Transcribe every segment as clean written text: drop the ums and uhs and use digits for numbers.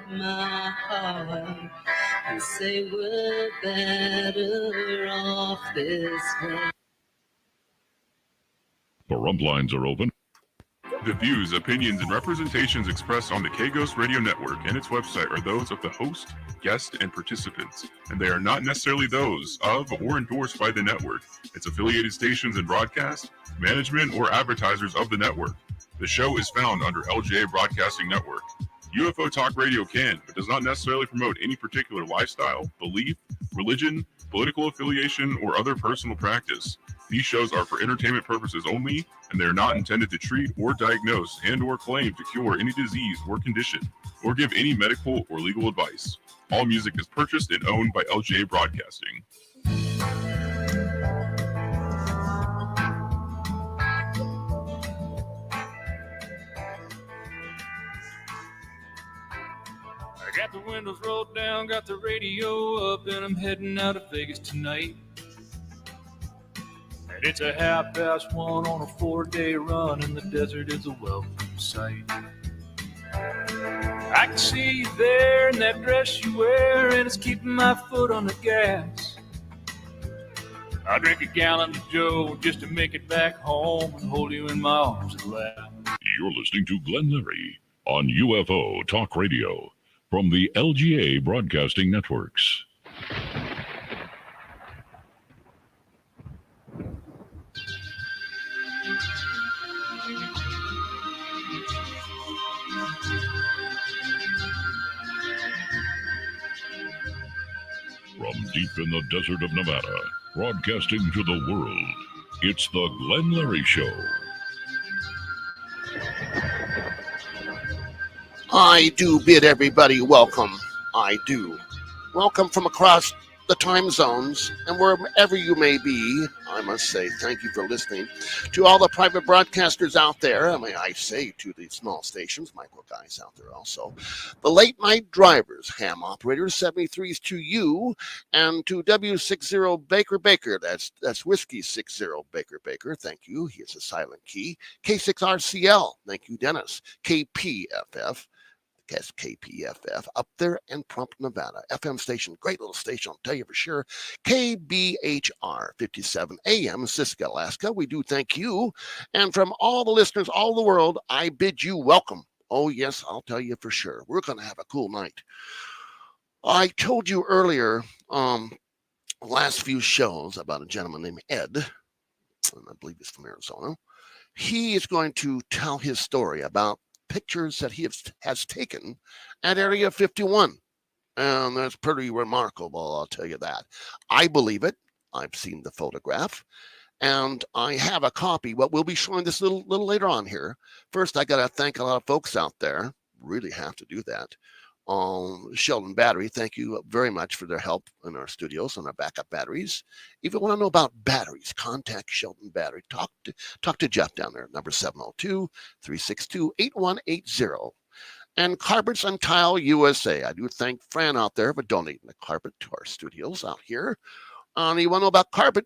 my heart and say we're better off this way. The rump lines are open. The views, opinions, and representations expressed on the K-Ghost Radio Network and its website are those of the host, guest, and participants, and they are not necessarily those of or endorsed by the network, its affiliated stations and broadcast, management, or advertisers of the network. The show is found under LGA Broadcasting Network. UFO Talk Radio can, but does not necessarily promote any particular lifestyle, belief, religion, political affiliation, or other personal practice. These shows are for entertainment purposes only, and they are not intended to treat or diagnose and or claim to cure any disease or condition, or give any medical or legal advice. All music is purchased and owned by LGA Broadcasting. I got the windows rolled down, got the radio up, and I'm heading out of Vegas tonight. And it's a 1:30 on a 4-day run, and the desert is a welcome sight. I can see you there in that dress you wear, and it's keeping my foot on the gas. I drink a gallon of Joe just to make it back home and hold you in my arms at last. You're listening to Glenn Larry on UFO Talk Radio from the LGA Broadcasting Networks. From deep in the desert of Nevada, broadcasting to the world, it's the Glenn Larry Show. I do bid everybody welcome. I do. Welcome from across the time zones, and wherever you may be, I must say thank you for listening. To all the private broadcasters out there, I say to the small stations, micro guys out there also, the late night drivers, ham operators, 73s to you, and to W60 Baker, that's Whiskey 60 Baker, thank you, he is a silent key, K6RCL, thank you, Dennis, KPFF, That's KPFF up there in Prump, Nevada. FM station, great little station, I'll tell you for sure. KBHR 57 AM, Sitka, Alaska. We do thank you. And from all the listeners all the world, I bid you welcome. Oh, yes, I'll tell you for sure. We're going to have a cool night. I told you earlier, last few shows about a gentleman named Ed, and I believe he's from Arizona. He is going to tell his story about pictures that he has taken at Area 51. And that's pretty remarkable, I'll tell you that. I believe it. I've seen the photograph. And I have a copy. Well, we'll be showing this a little later on here. First, I got to thank a lot of folks out there. Really have to do that. Sheldon Battery, thank you very much for their help in our studios and our backup batteries. If you want to know about batteries, contact Sheldon Battery. Talk to Jeff down there, number 702-362-8180. And Carpets and Tile USA. I do thank Fran out there for donating the carpet to our studios out here. And you want to know about carpet?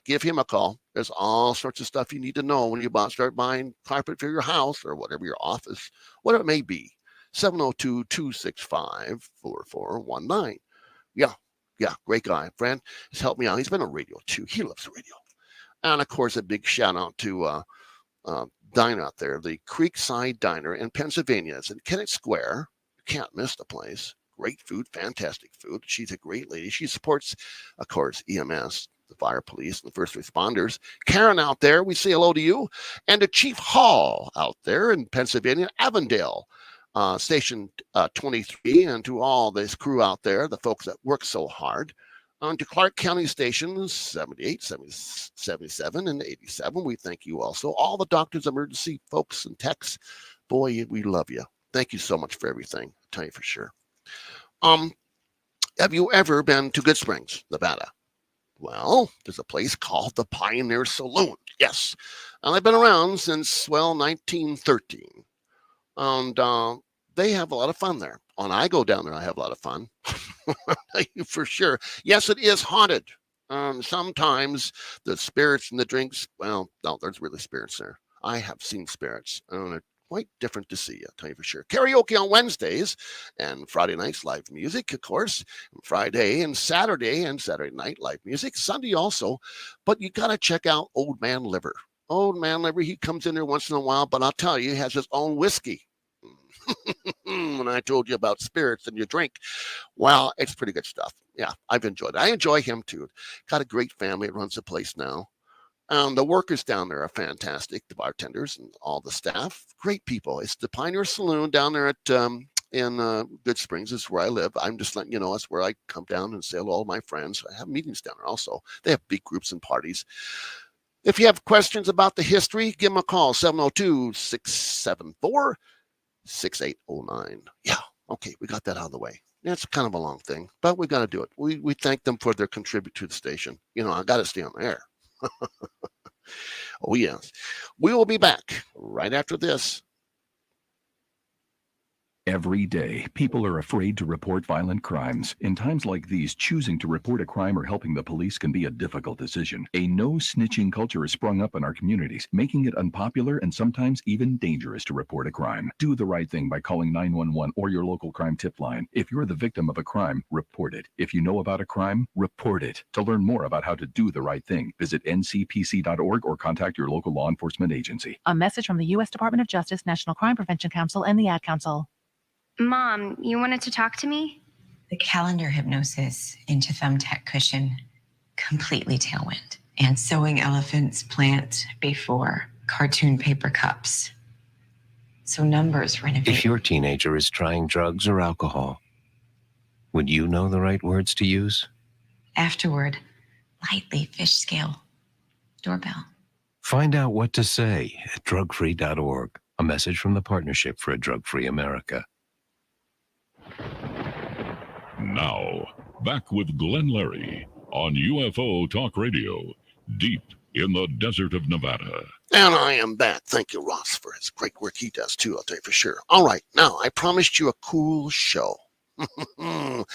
Give him a call. There's all sorts of stuff you need to know when you start buying carpet for your house or whatever, your office, whatever it may be. 702-265-4419. Yeah, great guy. Friend has helped me out. He's been on radio too. He loves radio. And of course, a big shout out to Diner out there, the Creekside Diner in Pennsylvania. It's in Kennett Square. You can't miss the place. Great food, fantastic food. She's a great lady. She supports, of course, EMS, the fire police, and the first responders. Karen out there, we say hello to you. And to Chief Hall out there in Pennsylvania, Avondale. Station 23, and to all this crew out there, the folks that work so hard. To Clark County stations 78, 77, and 87, we thank you also. All the doctors, emergency folks, and techs, boy, we love you. Thank you so much for everything. I'll tell you for sure. Have you ever been to Good Springs, Nevada? Well, there's a place called the Pioneer Saloon. Yes. And they've been around since, 1913. And they have a lot of fun there. When I go down there, I have a lot of fun. For sure. Yes, it is haunted. Sometimes the spirits and the drinks, no, there's really spirits there. I have seen spirits. quite different to see, I'll tell you for sure. Karaoke on Wednesdays and Friday nights, live music, of course. Friday and Saturday night, live music. Sunday also. But you got to check out Old Man Liver. Old Man Liver, he comes in there once in a while, but I'll tell you, he has his own whiskey. When I told you about spirits and you drink, well, it's pretty good stuff. Yeah, I've enjoyed it. I enjoy him too. Got a great family that runs the place now. The workers down there are fantastic. The bartenders and all the staff, great people. It's the Pioneer Saloon down there at in Good Springs. Is where I live. I'm just letting you know that's where I come down and say hello to my friends. I have meetings down there also. They have big groups and parties. If you have questions about the history, give them a call, 702-674-6809. Yeah, okay, we got that out of the way. Yeah, it's kind of a long thing, but we got to do it. We thank them for their contribute to the station. You know, I got to stay on the air. Oh, yes. We will be back right after this. Every day, people are afraid to report violent crimes. In times like these, choosing to report a crime or helping the police can be a difficult decision. A no-snitching culture has sprung up in our communities, making it unpopular and sometimes even dangerous to report a crime. Do the right thing by calling 911 or your local crime tip line. If you're the victim of a crime, report it. If you know about a crime, report it. To learn more about how to do the right thing, visit ncpc.org or contact your local law enforcement agency. A message from the U.S. Department of Justice, National Crime Prevention Council, and the Ad Council. Mom, you wanted to talk to me? The calendar hypnosis into thumbtack cushion, completely tailwind. And sewing elephants plant before cartoon paper cups. So numbers renovate. If your teenager is trying drugs or alcohol, would you know the right words to use? Afterward, lightly fish scale. Doorbell. Find out what to say at drugfree.org. A message from the Partnership for a Drug-Free America. Now, back with Glenn Larry on UFO Talk Radio, deep in the desert of Nevada. And I am back. Thank you, Ross, for his great work he does, too, I'll tell you for sure. All right, now, I promised you a cool show. On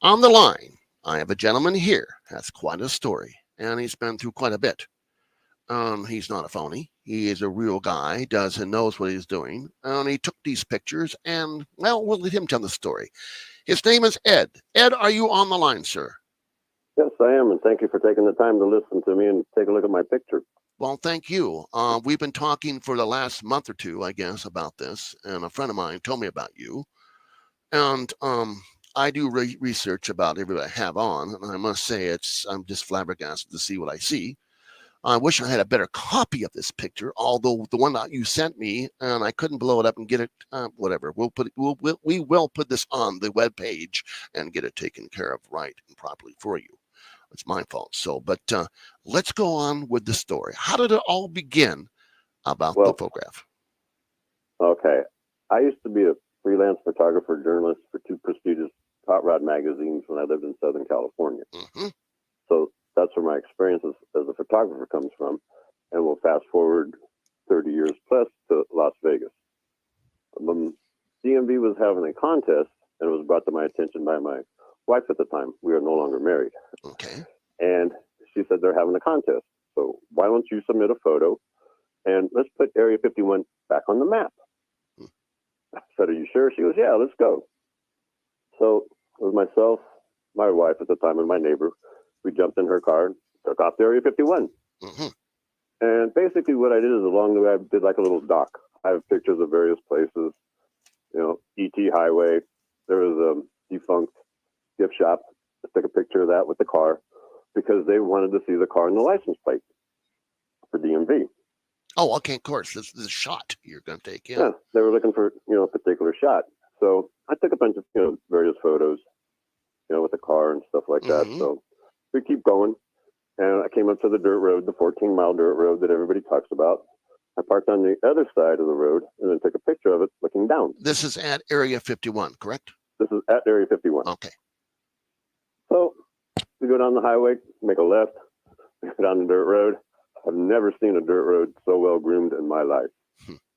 the line, I have a gentleman here. Has quite a story, and he's been through quite a bit. He's not a phony. He is a real guy, does and knows what he's doing. And he took these pictures, and, well, we'll let him tell the story. His name is Ed. Ed, are you on the line, sir? Yes, I am, and thank you for taking the time to listen to me and take a look at my picture. Well, thank you. We've been talking for the last month or two, I guess, about this, and a friend of mine told me about you. And I do research about everybody I have on, and I must say I'm just flabbergasted to see what I see. I wish I had a better copy of this picture, although the one that you sent me, and I couldn't blow it up and get it, whatever. We will put this on the web page and get it taken care of right and properly for you. It's my fault. So, but let's go on with the story. How did it all begin about the photograph? Okay. I used to be a freelance photographer, journalist for two prestigious hot rod magazines when I lived in Southern California. Mm-hmm. So that's where my experience as a photographer comes from. And we'll fast forward 30 years plus to Las Vegas. DMV was having a contest, and it was brought to my attention by my wife at the time. We are no longer married. Okay. And she said, they're having a contest. So why don't you submit a photo and let's put Area 51 back on the map? I said, are you sure? She goes, yeah, let's go. So it was myself, my wife at the time, and my neighbor. We jumped in her car and took off to Area 51. Mm-hmm. And basically what I did is along the way, I did like a little dock. I have pictures of various places, E.T. Highway. There was a defunct gift shop. I took a picture of that with the car because they wanted to see the car and the license plate for DMV. Oh, okay, of course. This is a shot you're going to take, Yeah, they were looking for, a particular shot. So I took a bunch of, various photos, with the car and stuff like that. Mm-hmm. So we keep going. And I came up to the dirt road, the 14-mile dirt road that everybody talks about. I parked on the other side of the road and then took a picture of it looking down. This is at Area 51, correct? This is at Area 51. Okay. So we go down the highway, make a left, go down the dirt road. I've never seen a dirt road so well groomed in my life.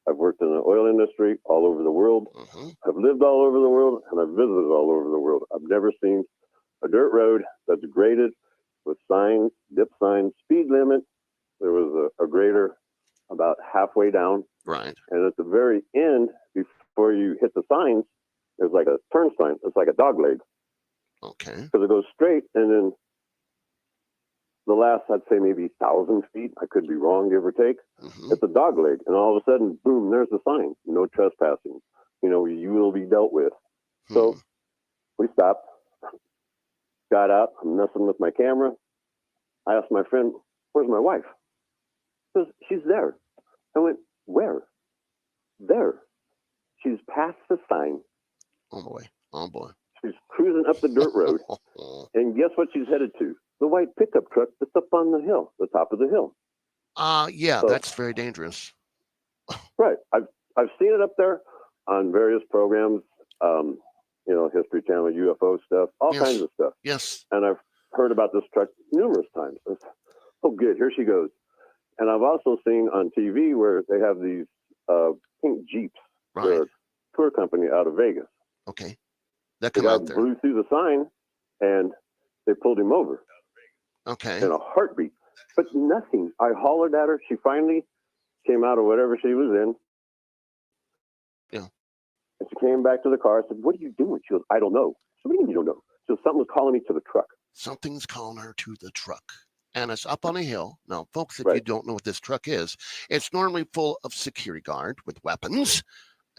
I've worked in the oil industry all over the world. Mm-hmm. I've lived all over the world, and I've visited all over the world. I've never seen a dirt road that's graded with signs, dip signs, speed limit. There was a grader about halfway down Right. And at the very end, before you hit the signs, there's like a turn sign. It's like a dog leg. Okay. Because it goes straight, and then the last, I'd say maybe 1,000 feet, I could be wrong, give or take, it's a dog leg. And all of a sudden, boom, there's the sign. No trespassing. You know, you will be dealt with. So we stopped, got out. I'm messing with my camera. I asked my friend, where's my wife? He goes, she's there. I went, where? There. She's past the sign. Oh, boy. Oh, boy. She's cruising up the dirt road. And guess what she's headed to? The white pickup truck that's up on the hill, the top of the hill. Yeah, So, that's very dangerous. Right. I've seen it up there on various programs, you know, History Channel, UFO stuff, all kinds of stuff. Yes. And I've heard about this truck numerous times. Oh, good. Here she goes. And I've also seen on TV where they have these pink Jeeps. Right. They're a tour company out of Vegas. Okay. That The come guy out there. blew through the sign, and they pulled him over. Okay. In a heartbeat. But nothing. I hollered at her. She finally came out of whatever she was in. Yeah. And she came back to the car. I said, what are you doing? She goes, I don't know. So what do you mean you don't know? She goes, something was calling me to the truck. Something's calling her to the truck. And it's up on a hill. Now, folks, if you don't know what this truck is, it's normally full of security guard with weapons.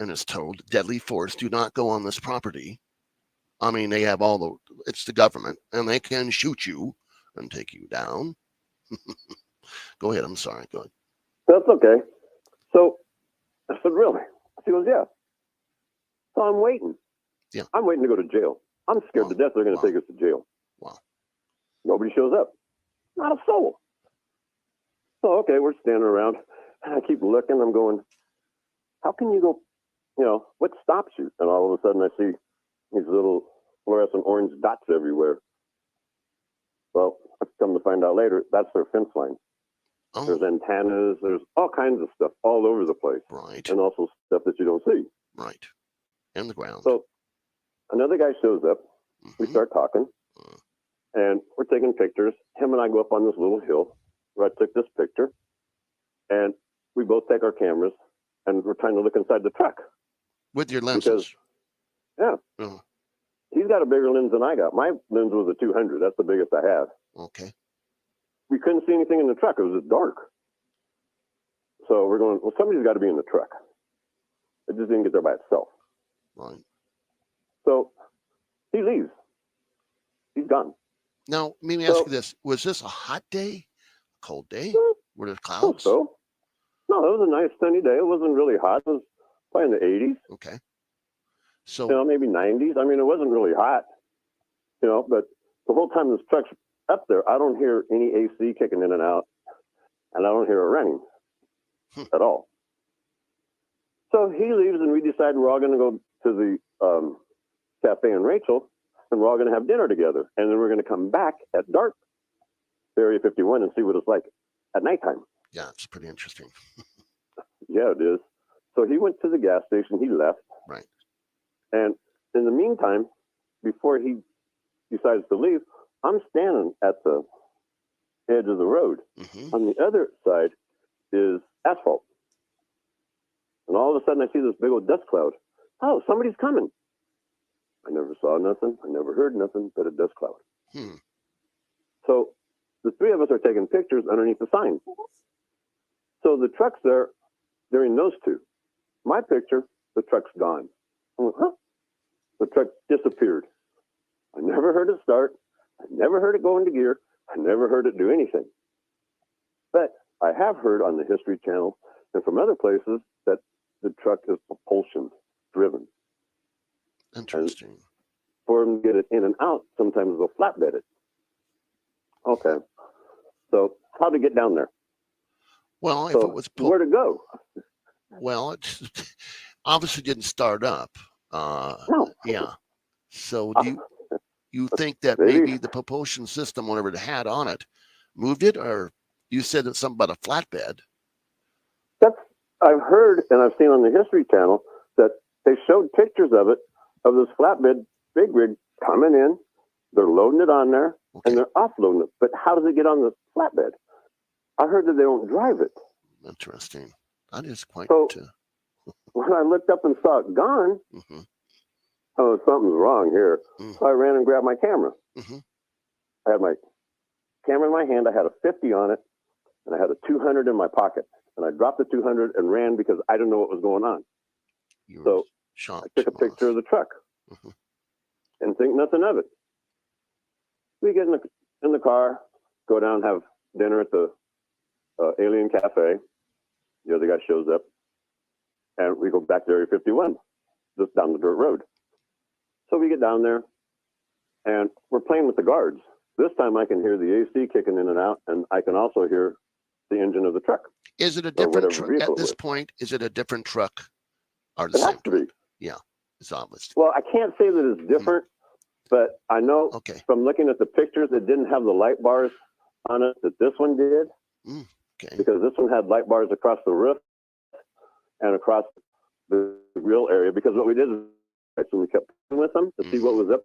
And it's told deadly force, do not go on this property. I mean, they have it's the government, and they can shoot you and take you down. Go ahead. I'm sorry. Go ahead. That's okay. So I said, really? She goes, yeah. So I'm waiting. Yeah. I'm waiting to go to jail. I'm scared to death they're going to take us to jail. Wow. Nobody shows up. Not a soul. So, okay, we're standing around. And I keep looking. I'm going, how can you go, you know, what stops you? And all of a sudden I see these little fluorescent orange dots everywhere. Well, I've come to find out later, that's their fence line. Oh. There's antennas, there's all kinds of stuff all over the place. Right. And also stuff that you don't see. Right. And the ground. So another guy shows up. We start talking. And we're taking pictures. Him and I go up on this little hill where I took this picture. And we both take our cameras and we're trying to look inside the truck. With your lenses. Because, he's got a bigger lens than I got. My lens was a 200. That's the biggest I have. Okay. We couldn't see anything in the truck. It was just dark. So we're going, well, somebody's got to be in the truck. It just didn't get there by itself. Right. So he leaves. He's gone. Now, let me ask you this. Was this a hot day? A cold day? Were there clouds? So. No, it was a nice sunny day. It wasn't really hot. It was probably in the 80s. Okay. So, you know, maybe 90s. I mean, it wasn't really hot, you know, but the whole time this truck's up there, I don't hear any AC kicking in and out, and I don't hear it running at all. So he leaves, and we decide we're all going to go to the Cafe and Rachel, and we're all going to have dinner together. And then we're going to come back at dark to Area 51 and see what it's like at nighttime. Yeah, it's pretty interesting. Yeah, it is. So he went to the gas station. He left. Right. And in the meantime, before he decides to leave, I'm standing at the edge of the road. On the other side is asphalt. And all of a sudden I see this big old dust cloud. Oh, somebody's coming. I never saw nothing. I never heard nothing but a dust cloud. So the three of us are taking pictures underneath the sign. So the truck's there during those two. My picture, the truck's gone. I went, huh? The truck disappeared. I never heard it start. I never heard it go into gear. I never heard it do anything. But I have heard on the History Channel and from other places that the truck is propulsion driven. Interesting. And for them to get it in and out, sometimes they'll flatbed it. Okay. So how to get down there? Well, so if it was where to go? Well, it obviously didn't start up. No. Yeah. So do you think that maybe the propulsion system, whatever it had on it, moved it, or you said it's something about a flatbed? I've heard and I've seen on the History Channel that they showed pictures of it, of this flatbed big rig coming in. They're loading it on there and they're offloading it. But how does it get on the flatbed? I heard that they don't drive it. Interesting. That is quite. So when I looked up and saw it gone, oh, something's wrong here. So I ran and grabbed my camera. I had my camera in my hand. I had a 50 on it, and I had a 200 in my pocket. And I dropped the 200 and ran because I didn't know what was going on. So I took a picture of the truck and think nothing of it. We get in the car, go down, have dinner at the Alien Cafe. The other guy shows up, and we go back to Area 51, just down the dirt road. So we get down there, and we're playing with the guards. This time I can hear the AC kicking in and out, and I can also hear the engine of the truck. Is it a different truck at this point? Is it a different truck? Or the it same has to be. Yeah, it's obvious. Well, I can't say that it's different, but I know from looking at the pictures, it didn't have the light bars on it that this one did. Because this one had light bars across the roof and across the grill area. Because what we did is we kept playing with them to see what was up.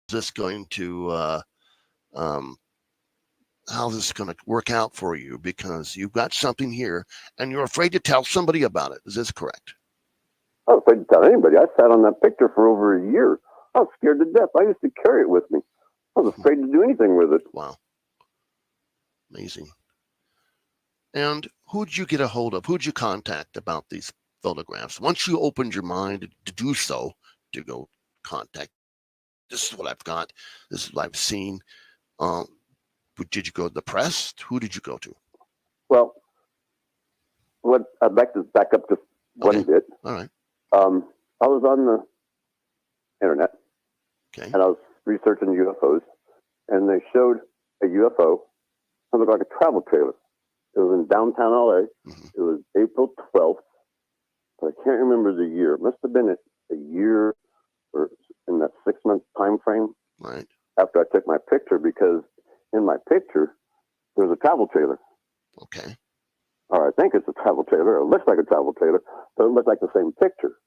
This going to how this is going to work out for you? Because you've got something here and you're afraid to tell somebody about it. Is this correct? I was afraid to tell anybody. I sat on that picture for over a year. I was scared to death. I used to carry it with me. I was afraid to do anything with it. Wow. Amazing. And who'd you get a hold of? Who'd you contact about these photographs? Once you opened your mind to do so, to go contact, this is what I've got. This is what I've seen. Did you go to the press? Who did you go to? Well, what I'd like to back up just one bit. All right. I was on the internet, and I was researching UFOs, and they showed a UFO that looked like a travel trailer. It was in downtown LA. It was April 12th, but I can't remember the year. It must have been a year or in that 6-month time frame. Right. After I took my picture, because in my picture there was a travel trailer. Okay. Or I think it's a travel trailer. It looks like a travel trailer, but it looked like the same picture.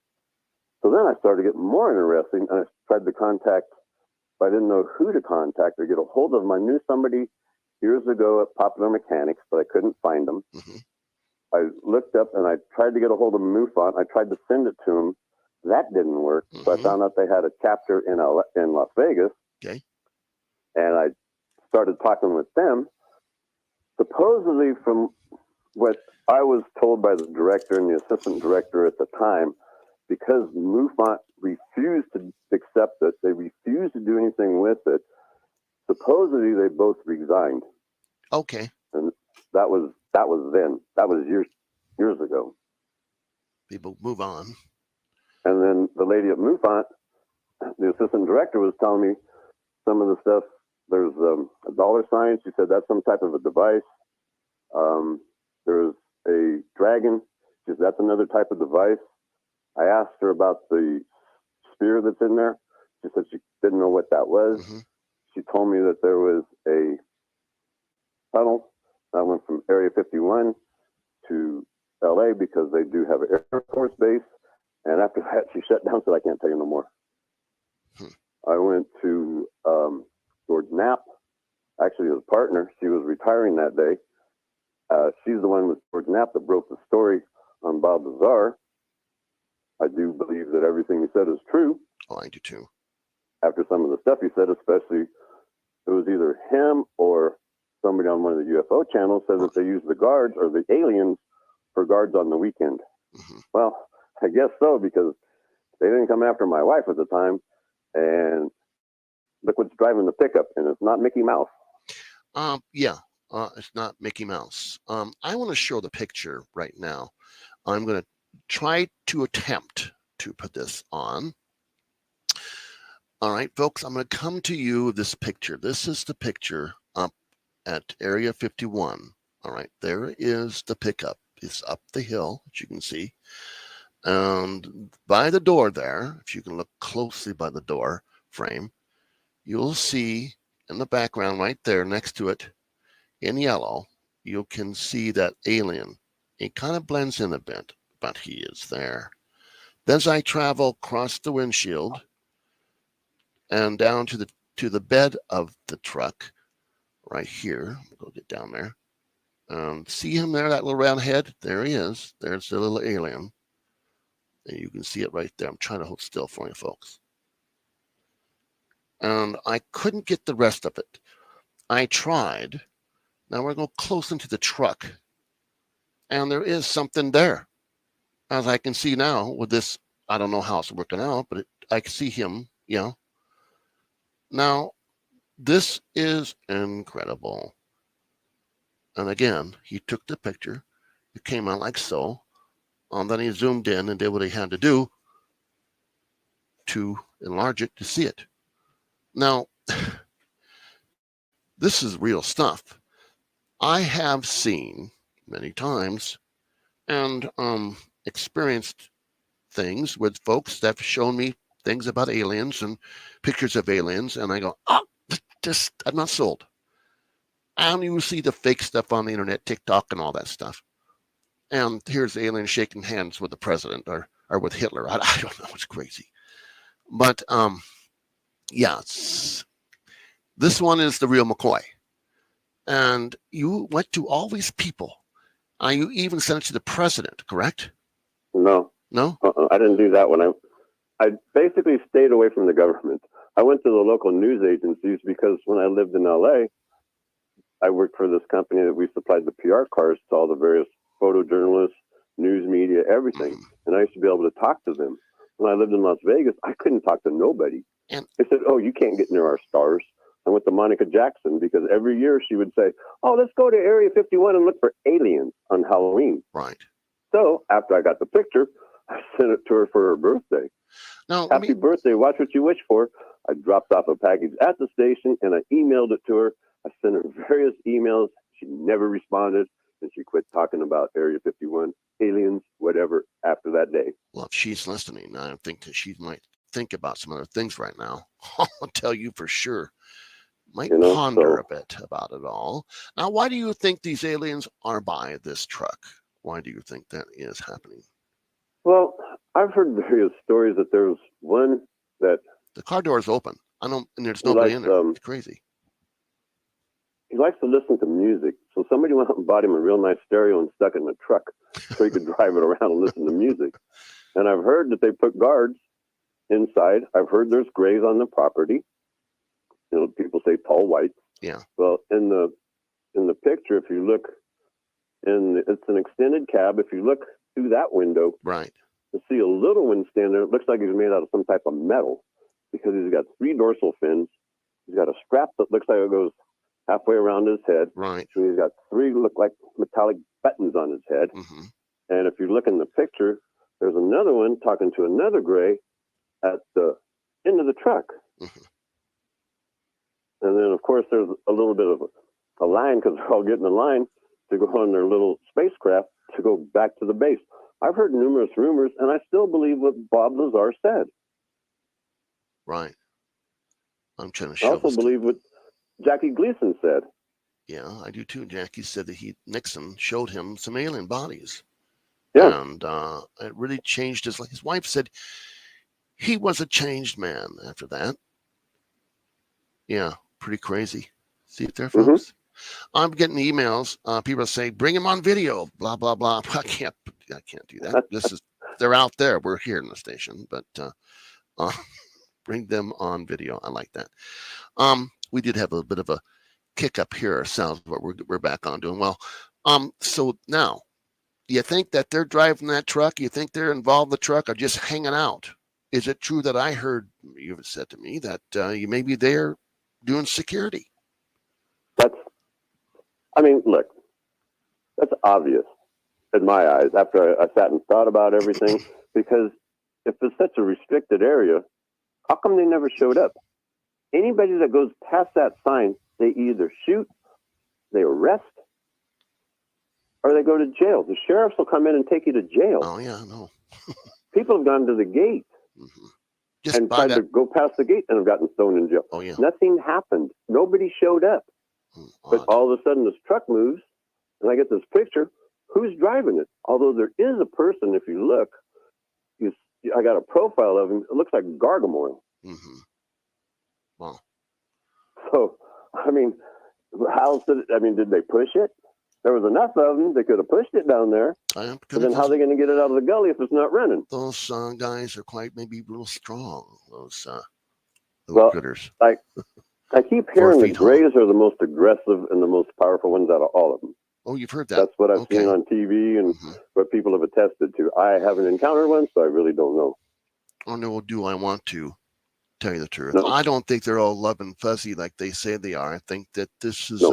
So then I started getting more interesting, and I tried to contact, but I didn't know who to contact or get a hold of them. I knew somebody years ago at Popular Mechanics, but I couldn't find them. I looked up and I tried to get a hold of MUFON. I tried to send it to them. That didn't work. So I found out they had a chapter in Las Vegas. Okay. And I started talking with them. Supposedly, from what I was told by the director and the assistant director at the time, because MUFON refused to accept it, they refused to do anything with it. Supposedly, they both resigned. Okay. And that was then. That was years ago. People move on. And then the lady at MUFON, the assistant director, was telling me some of the stuff. There's a dollar sign. She said that's some type of a device. There's a dragon. She said that's another type of device. I asked her about the sphere that's in there. She said she didn't know what that was. Mm-hmm. She told me that there was a tunnel that went from Area 51 to LA because they do have an Air Force base. And after that, she shut down, said, I can't tell you no more. I went to George Knapp, actually his partner. She was retiring that day. She's the one with George Knapp that broke the story on Bob Lazar. I do believe that everything he said is true. Oh, I do too. After some of the stuff he said, especially, it was either him or somebody on one of the UFO channels said that they used the guards or the aliens for guards on the weekend. Mm-hmm. Well, I guess so, because they didn't come after my wife at the time. And look what's driving the pickup, and it's not Mickey Mouse. Yeah, it's not Mickey Mouse. I want to show the picture right now. I'm going to try to attempt to put this on. All right, folks, I'm going to come to you with this picture. This is the picture up at Area 51. All right, there is the pickup. It's up the hill, as you can see. And by the door there, if you can look closely by the door frame, you'll see in the background right there next to it in yellow, you can see that alien. It kind of blends in a bit, but he is there. Then as I travel across the windshield and down to the bed of the truck right here, go get down there. See him there, that little round head? There he is. There's the little alien. And you can see it right there. I'm trying to hold still for you, folks. And I couldn't get the rest of it. I tried. Now we're going to go close into the truck. And there is something there. As I can see now with this, I don't know how it's working out, but I can see him, Now, this is incredible. And again, he took the picture. It came out like so. And then he zoomed in and did what he had to do to enlarge it to see it. Now, this is real stuff. I have seen many times and experienced things with folks that have shown me things about aliens and pictures of aliens, and I go, I'm not sold. I don't even see the fake stuff on the internet, TikTok and all that stuff. And here's the alien shaking hands with the president or with Hitler. I don't know. It's crazy. But, this one is the real McCoy. And you went to all these people. You even sent it to the president, correct? No. No? I didn't do that one. I basically stayed away from the government. I went to the local news agencies because when I lived in LA, I worked for this company that we supplied the PR cars to all the various photojournalists, news media, everything. And I used to be able to talk to them. When I lived in Las Vegas, I couldn't talk to nobody. And they said, oh, you can't get near our stars. I went to Monica Jackson because every year she would say, oh, let's go to Area 51 and look for aliens on Halloween. Right. So after I got the picture, I sent it to her for her birthday. Now, Happy birthday, watch what you wish for. I dropped off a package at the station and I emailed it to her. I sent her various emails. She never responded, and she quit talking about Area 51, aliens, whatever, after that day. Well, if she's listening, I think that she might think about some other things right now. I'll tell you for sure. Might ponder a bit about it all. Now, why do you think these aliens are by this truck? Why do you think that is happening? Well, I've heard various stories that there's one that... The car door is open. And there's nobody in there. It's crazy. He likes to listen to music. So somebody went out and bought him a real nice stereo and stuck it in the truck so he could drive it around and listen to music. And I've heard that they put guards inside. I've heard there's grays on the property. People say tall whites. Yeah. Well, in the in the picture, if you look it's an extended cab. If you look through that window, right, you see a little one standing there. It looks like he's made out of some type of metal because he's got 3 dorsal fins. He's got a strap that looks like it goes halfway around his head. Right. So he's got 3 look like metallic buttons on his head. Mm-hmm. And if you look in the picture, there's another one talking to another gray at the end of the truck. Mm-hmm. And then, of course, there's a little bit of a line because they're all getting in line to go on their little spacecraft to go back to the base. I've heard numerous rumors, and I still believe what Bob Lazar said. Right. I'm trying to I show also believe what Jackie Gleason said. Yeah, I do too. Jackie said that Nixon showed him some alien bodies. Yeah. And it really changed his life. His wife said he was a changed man after that. Yeah, pretty crazy. See it there, folks? Mm-hmm. I'm getting emails. People say, bring him on video, blah, blah, blah. I can't do that. They're out there. We're here in the station, but bring them on video. I like that. We did have a bit of a kick up here ourselves, but we're back on doing well. So now, you think that they're driving that truck? You think they're involved in the truck or just hanging out? Is it true that I heard you have said to me that you may be there doing security? Look, that's obvious in my eyes after I sat and thought about everything, because if it's such a restricted area, how come they never showed up? Anybody that goes past that sign, they either shoot, they arrest, or they go to jail. The sheriffs will come in and take you to jail. Oh, yeah, I know. People have gone to the gate and tried to go past the gate and have gotten thrown in jail. Oh, yeah. Nothing happened. Nobody showed up. But all of a sudden, this truck moves, and I get this picture. Who's driving it? Although there is a person, if you look, I got a profile of him. It looks like Gargamel. Mm-hmm. Wow. So, did they push it? There was enough of them. They could have pushed it down there. But then how are they going to get it out of the gully if it's not running? Those guys are maybe a little strong. Those critters. I keep hearing the Greys are the most aggressive and the most powerful ones out of all of them. Oh, you've heard that? That's what I've seen on TV and what people have attested to. I haven't encountered one, so I really don't know. Oh, no, do I want to tell you the truth? No. I don't think they're all love and fuzzy like they say they are. I think that this is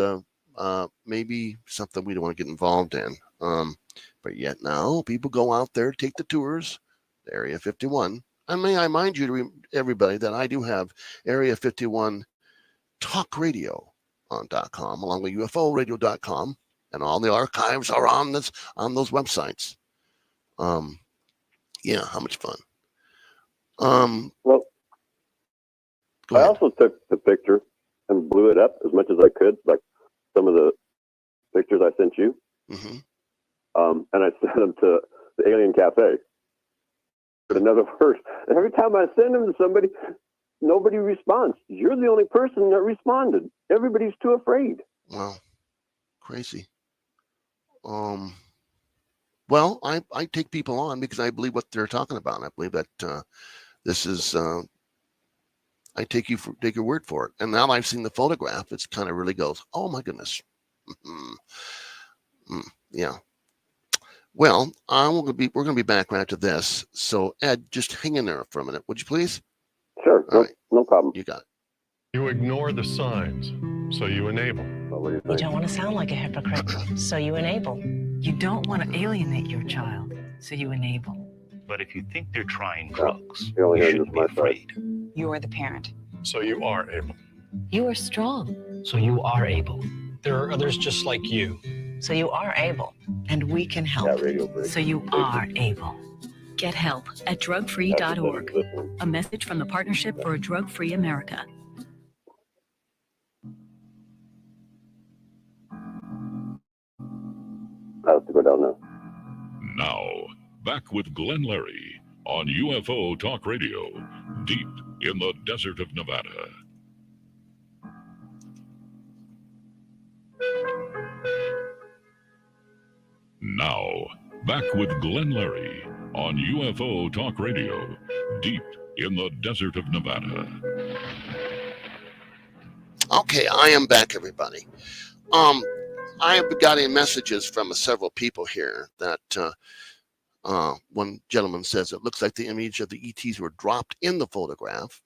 maybe something we don't want to get involved in. But yet now people go out there, take the tours, Area 51. And may I mind you to everybody that I do have Area 51 Talk Radio on .com, along with UFOradio.com, and all the archives are on those websites. Yeah, how much fun. I also took the picture and blew it up as much as I could, like some of the pictures I sent you. Mm-hmm. And I sent them to the Alien Cafe. But in other words, every time I send them to somebody, nobody responds. You're the only person that responded. Everybody's too afraid. Wow. Crazy. Well, I take people on because I believe what they're talking about. I believe that this is, I take your word for it. And now I've seen the photograph. It's kind of really goes, oh my goodness. Yeah. Well, we're going to be back right after this. So Ed, just hang in there for a minute, would you please? Sure. No problem. You got it. You ignore the signs, so you enable. You don't want to sound like a hypocrite, so you enable. You don't want to alienate your child, so you enable. But if you think they're trying drugs, you shouldn't be afraid. You are the parent. So you are able. You are strong, so you are able. There are others just like you. so you are able. And we can help, so you are able. Get help at drugfree.org. A message from the Partnership for a Drug-Free America. I have to go down now. Now, back with Glenn Larry on UFO Talk Radio, deep in the desert of Nevada. Now, back with Glenn Larry on UFO Talk Radio, deep in the desert of Nevada. Okay, I am back, everybody. I've gotten messages from several people here that one gentleman says it looks like the image of the ETs were dropped in the photograph.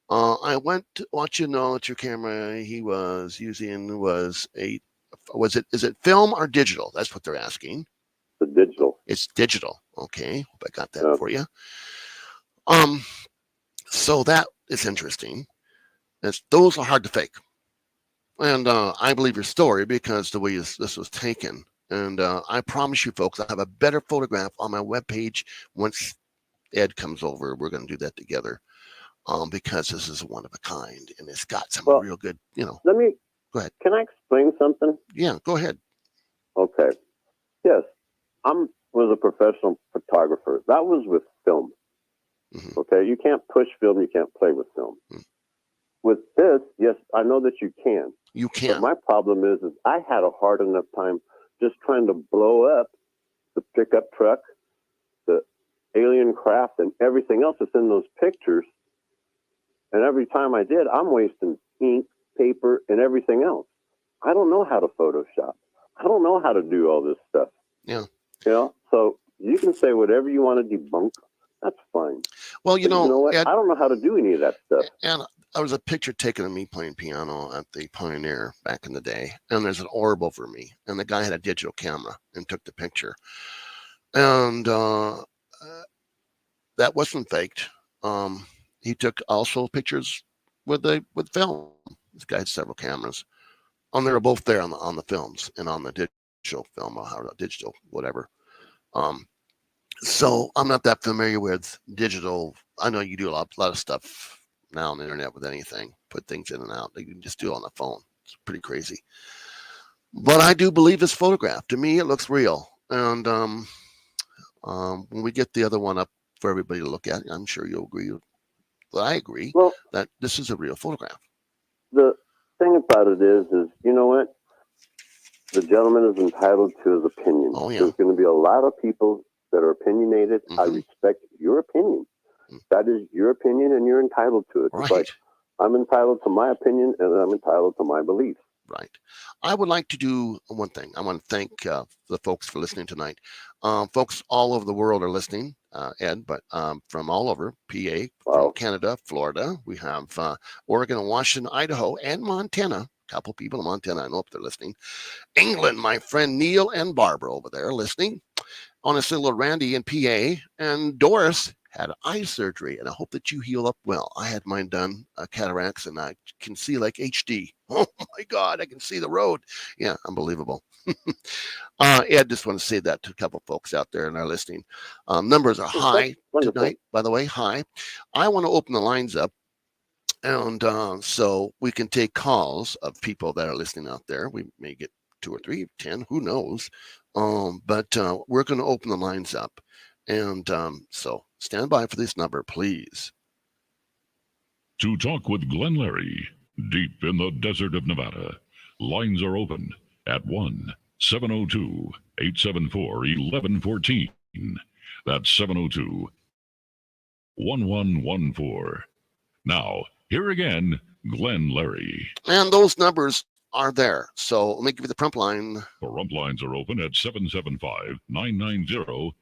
I want you to know that your camera he was using is it film or digital? That's what they're asking. The digital. It's digital. Okay, hope I got that for you. So that is interesting. Those are hard to fake. And I believe your story because the way this was taken. And I promise you, folks, I have a better photograph on my webpage once Ed comes over. We're going to do that together because this is one of a kind. And it's got some real good, Let me, go ahead. Can I explain something? Yeah, go ahead. Okay. Yes, was a professional photographer. That was with film. Mm-hmm. Okay, you can't push film. You can't play with film. Mm-hmm. With this, yes, I know that you can. You can. But my problem is I had a hard enough time just trying to blow up the pickup truck, the alien craft, and everything else that's in those pictures. And every time I did, I'm wasting ink, paper, and everything else. I don't know how to Photoshop. I don't know how to do all this stuff. Yeah. So you can say whatever you want to debunk. That's fine. Well, you know what? Ed, I don't know how to do any of that stuff. And there was a picture taken of me playing piano at the Pioneer back in the day. And there's an orb over me. And the guy had a digital camera and took the picture. And that wasn't faked. He took also pictures with film. This guy had several cameras. And they were both there on the films and on the digital film or digital, whatever. So I'm not that familiar with digital. I know you do a lot of stuff now on the internet with anything, put things in and out. You can just do it on the phone. It's pretty crazy. But I do believe this photograph. To me, it looks real. And when we get the other one up for everybody to look at, I'm sure you'll agree. But I agree that this is a real photograph. The thing about it is you know what? The gentleman is entitled to his opinion. Oh, yeah. There's going to be a lot of people that are opinionated. Mm-hmm. I respect your opinion. Mm-hmm. That is your opinion, and you're entitled to it. Right. Like I'm entitled to my opinion, and I'm entitled to my beliefs. Right. I would like to do one thing. I want to thank the folks for listening tonight. Folks all over the world are listening, Ed, but from all over, PA, from Canada, Florida. We have Oregon and Washington, Idaho, and Montana. A couple people in Montana, I know if they're listening. England, my friend Neil and Barbara over there listening. Honestly, little Randy in PA, and Doris had eye surgery, and I hope that you heal up well. I had mine done, cataracts, and I can see like HD. Oh my God, I can see the road. Yeah, unbelievable. Ed, just want to say that to a couple folks out there and are listening. Numbers are high tonight, by the way, high. I want to open the lines up, and so we can take calls of people that are listening out there. We may get 2 or 3, 10, who knows? But we're going to open the lines up. And so stand by for this number, please. To talk with Glenn Larry, deep in the desert of Nevada, lines are open at 1-702-874-1114. That's 702-1114. Now, here again, Glenn Larry. And those numbers are there. So let me give you the prompt line. The rump lines are open at 775-990-8275.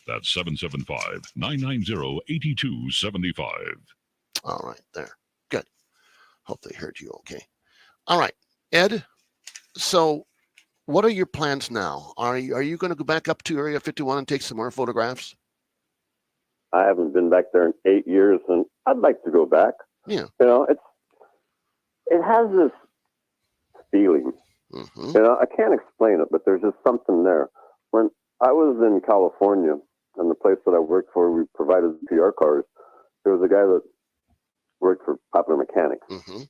That's 775-990-8275. All right, there. Good. Hope they heard you okay. All right, Ed, so what are your plans now? Are you going to go back up to Area 51 and take some more photographs? I haven't been back there in 8 years, and I'd like to go back. Yeah. It has this feeling. Mm-hmm. I can't explain it, but there's just something there. When I was in California, and the place that I worked for, we provided PR cars. There was a guy that worked for Popular Mechanics, mm-hmm.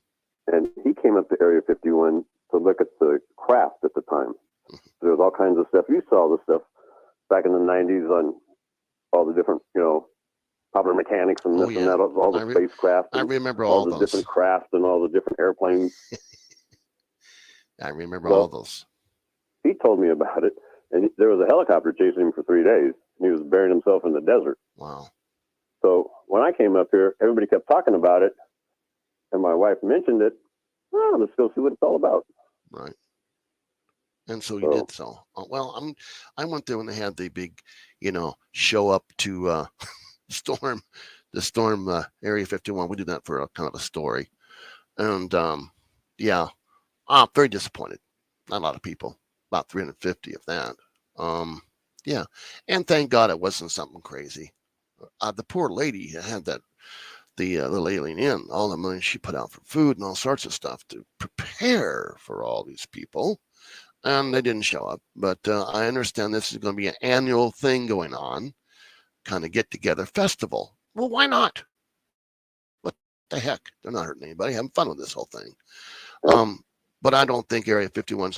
and he came up to Area 51 to look at the craft at the time. Mm-hmm. There was all kinds of stuff. You saw the stuff back in the 90s on all the different, Popular Mechanics and this and that, all the spacecraft. I remember all those. The different crafts and all the different airplanes. I remember all those. He told me about it, and there was a helicopter chasing him for 3 days, and he was burying himself in the desert. Wow. So when I came up here, everybody kept talking about it, and my wife mentioned it. Oh, let's go see what it's all about. Right. And so you did so. Well, I went there when they had the big, show up to storm Area 51. We did that for a kind of a story. And yeah, very disappointed. Not a lot of people, about 350 of that. Yeah. And thank God it wasn't something crazy. The poor lady had the little alien in, all the money she put out for food and all sorts of stuff to prepare for all these people. And they didn't show up. But I understand this is going to be an annual thing going on, kind of get together festival. Well, why not? What the heck? They're not hurting anybody, having fun with this whole thing. But I don't think Area 51's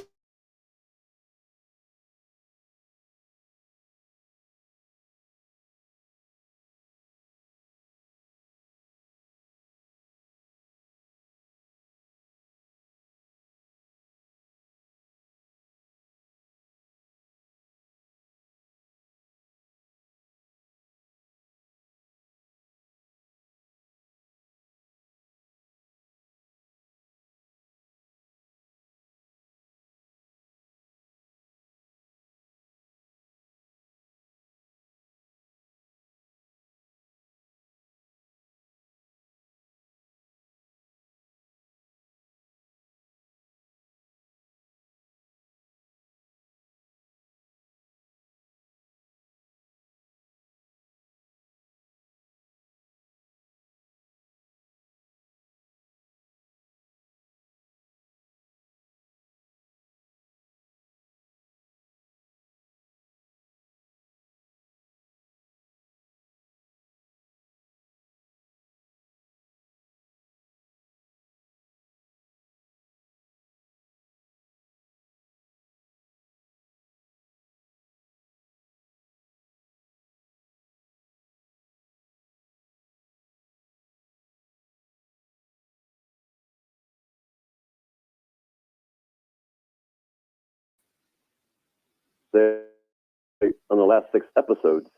on the last 6 episodes,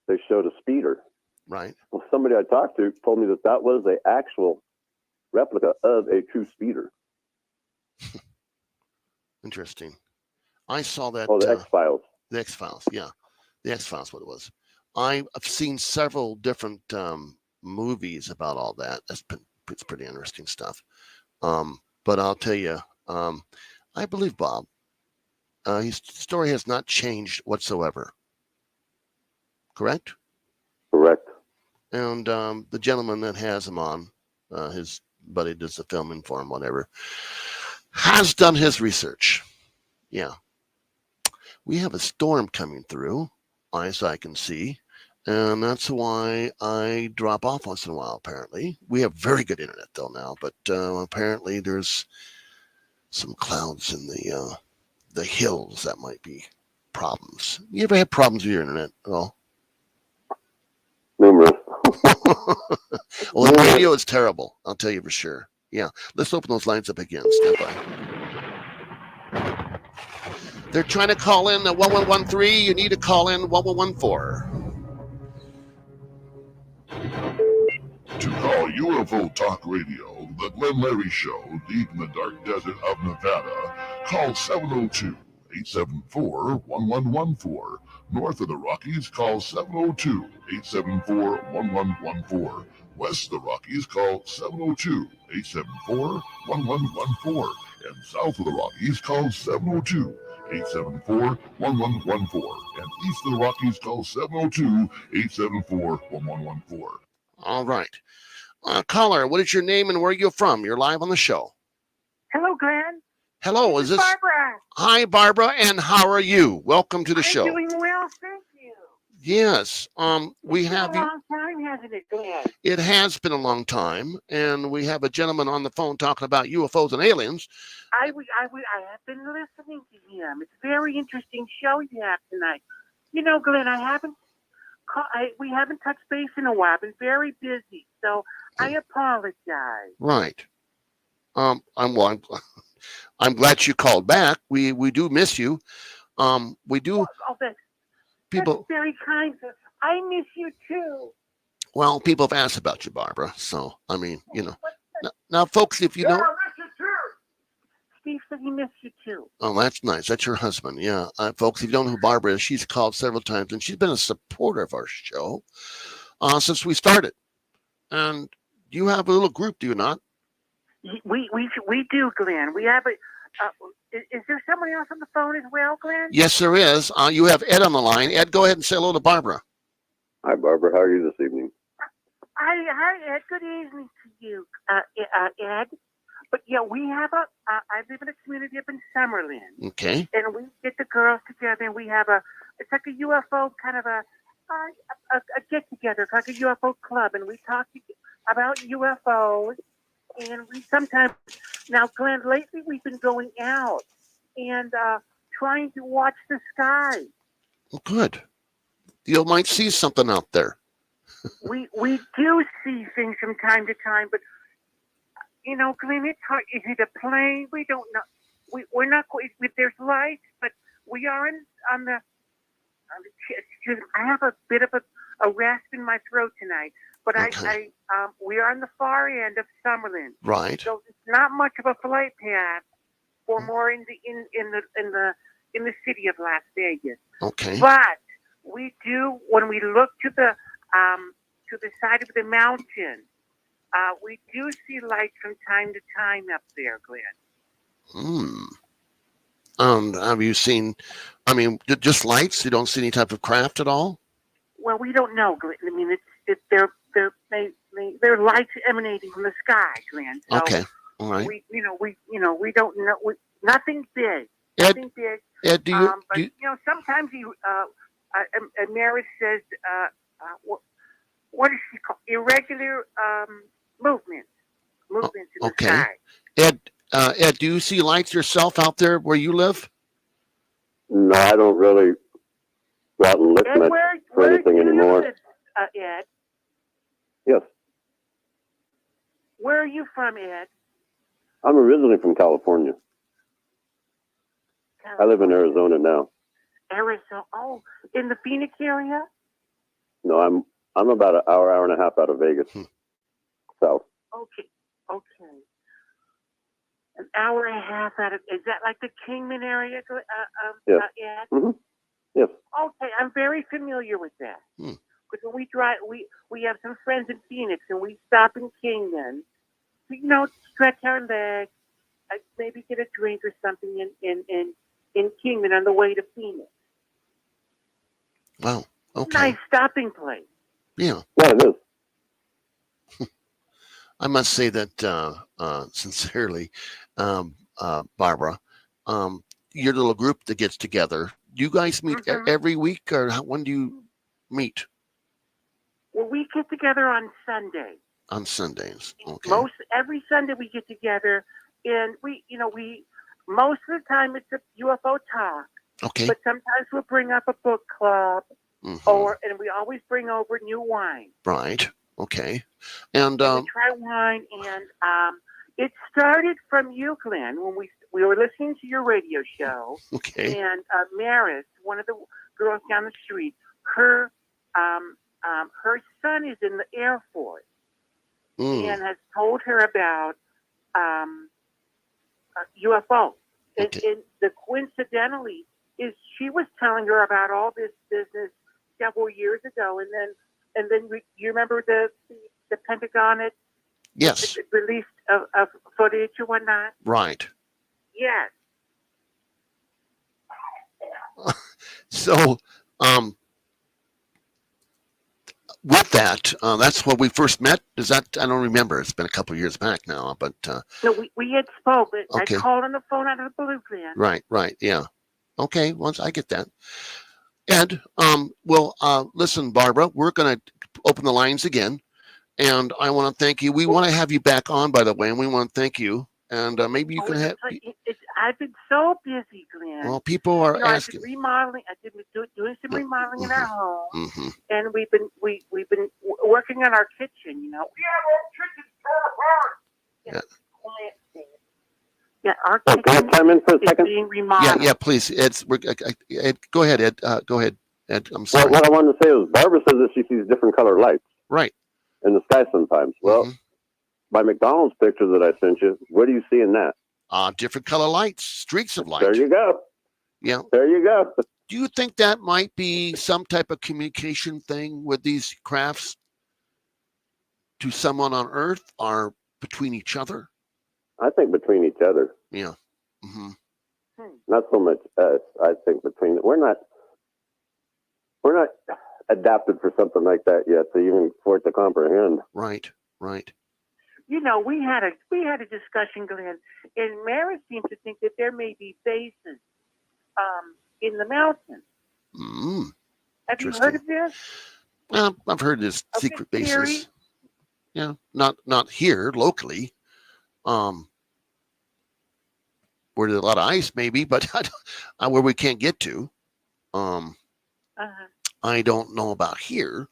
they showed a speeder. Right. Well, somebody I talked to told me that was an actual replica of a true speeder. Interesting. I saw that. Oh, the X-Files. The X-Files, yeah. The X-Files, what it was. I've seen several different movies about all that. It's pretty interesting stuff. But I'll tell you, I believe Bob. His story has not changed whatsoever. Correct? Correct. And the gentleman that has him on, his buddy does the filming for him, whatever, has done his research. Yeah. We have a storm coming through, as I can see, and that's why I drop off once in a while, apparently. We have very good internet, though, now, but apparently there's some clouds in the hills that might be problems. You ever had problems with your internet at all? Numerous. Well, the radio is terrible, I'll tell you for sure. Yeah, let's open those lines up again. Stand by. They're trying to call in the 1113. You need to call in 1114. To call UFO Talk Radio, the Glenn Larry Show, deep in the dark desert of Nevada, call 702-874-1114. North of the Rockies, call 702-874-1114. West of the Rockies, call 702-874-1114. And south of the Rockies, call 702-874-1114. And east of the Rockies, call 702-874-1114. All right. Caller, what is your name and where are you from? You're live on the show. Hello, Glenn. Hello, is this Barbara? Hi, Barbara, and how are you? Welcome to the show. I'm doing well, thank you. Yes, we have It's been you. a long time, hasn't it, Glenn? It has been a long time, and we have a gentleman on the phone talking about UFOs and aliens. I have been listening to him. It's a very interesting show you have tonight. You know, Glenn, we haven't touched base in a while. I've been very busy, so I apologize. Right. I'm glad you called back. We do miss you. We do. That's very kind. I miss you too. Well, people have asked about you, Barbara. So I mean, now, folks, if you know. Steve said he missed you too. Oh, that's nice. That's your husband. Yeah. Folks, if you don't know who Barbara is, she's called several times, and she's been a supporter of our show since we started. And you have a little group, do you not? We do, Glenn. We have a. Is there somebody else on the phone as well, Glenn? Yes, there is. You have Ed on the line. Ed, go ahead and say hello to Barbara. Hi, Barbara. How are you this evening? Hi, Ed. Good evening to you, Ed. But yeah, we have I live in a community up in Summerlin. Okay. And we get the girls together, and we have it's like a UFO kind of a get together, like a UFO club, and we talk about UFOs. And we sometimes, now, Glenn, lately we've been going out and trying to watch the sky. Well, good. You might see something out there. We do see things from time to time, but you know, Glenn, it's hard. Is it a plane? We don't know. We're not quite. There's lights, but we are on the. Excuse me, I have a bit of a rasp in my throat tonight, but okay. we are on the far end of Summerlin. Right. So it's not much of a flight path, or more in the city of Las Vegas. Okay. But we do, when we look to the side of the mountain, we do see lights from time to time up there, Glenn. Have you seen, just lights? You don't see any type of craft at all? Well, we don't know, Glenn. I mean, they're lights emanating from the sky, Glenn. So okay. All right. We don't know. Nothing big. Ed, nothing big. Ed, but sometimes Maris says, what is she called? Irregular movements in the sky. Ed, do you see lights yourself out there where you live? No, I don't really go out and look much for anything anymore. Live, Ed? Yes. Where are you from, Ed? I'm originally from California. I live in Arizona now. Arizona? Oh, in the Phoenix area? No, I'm about an hour and a half out of Vegas, south. Okay. An hour and a half out of, is that like the Kingman area? Yes. Ed? Mm-hmm. Yes. Okay, I'm very familiar with that. Because when we drive, we have some friends in Phoenix, and we stop in Kingman to, stretch our legs, maybe get a drink or something in Kingman on the way to Phoenix. Wow. Okay. Nice stopping place. Yeah. Yeah, it is. I must say that sincerely, Barbara, your little group that gets together, do you guys meet every week, or when do you meet? Well, we get together on Sunday. On Sundays, okay. Every Sunday we get together, and we most of the time it's a UFO talk. Okay. But sometimes we'll bring up a book club, and we always bring over new wine. Right. Okay. And we try wine, and it started from you, Glenn, when we were listening to your radio show. Okay. And Maris, one of the girls down the street, her son is in the Air Force, and has told her about UFO. Okay. And the coincidentally is she was telling her about all this business several years ago, and then you remember the Pentagon had released of footage or whatnot. Right. Yes. So, with that, that's when we first met. Is that, I don't remember. It's been a couple of years back now, but no, we had spoken. Okay. I called on the phone out of the blue, Glenn. Right. Yeah. Okay. Once I get that. Ed, listen, Barbara, we're going to open the lines again, and I want to thank you. We want to have you back on, by the way, and we want to thank you. And maybe you can have. I've been so busy, Glenn. Well, people are asking. I've been remodeling. I've been doing some remodeling in our home, and we've been working on our kitchen. We have our kitchen torn apart. Yeah, our kitchen can I chime in for a second? being remodeled. Yeah, please. Ed, go ahead, Ed. Go ahead, Ed. I'm sorry. What I wanted to say is Barbara says that she sees different colored lights. Right. In the sky sometimes. Well, by McDonald's picture that I sent you, what do you see in that? different color lights, streaks of light. There you go. Yeah. There you go. Do you think that might be some type of communication thing with these crafts to someone on Earth or between each other? I think between each other. Yeah. Mm-hmm. Not so much us. I think between we're not adapted for something like that yet, so even for it to comprehend. Right. Right. You know, we had a discussion, Glenn, and Mary seems to think that there may be bases in the mountains. Have you heard of this? I've heard this secret bases. Yeah, not here locally. Where there's a lot of ice, maybe, but where we can't get to. I don't know about here.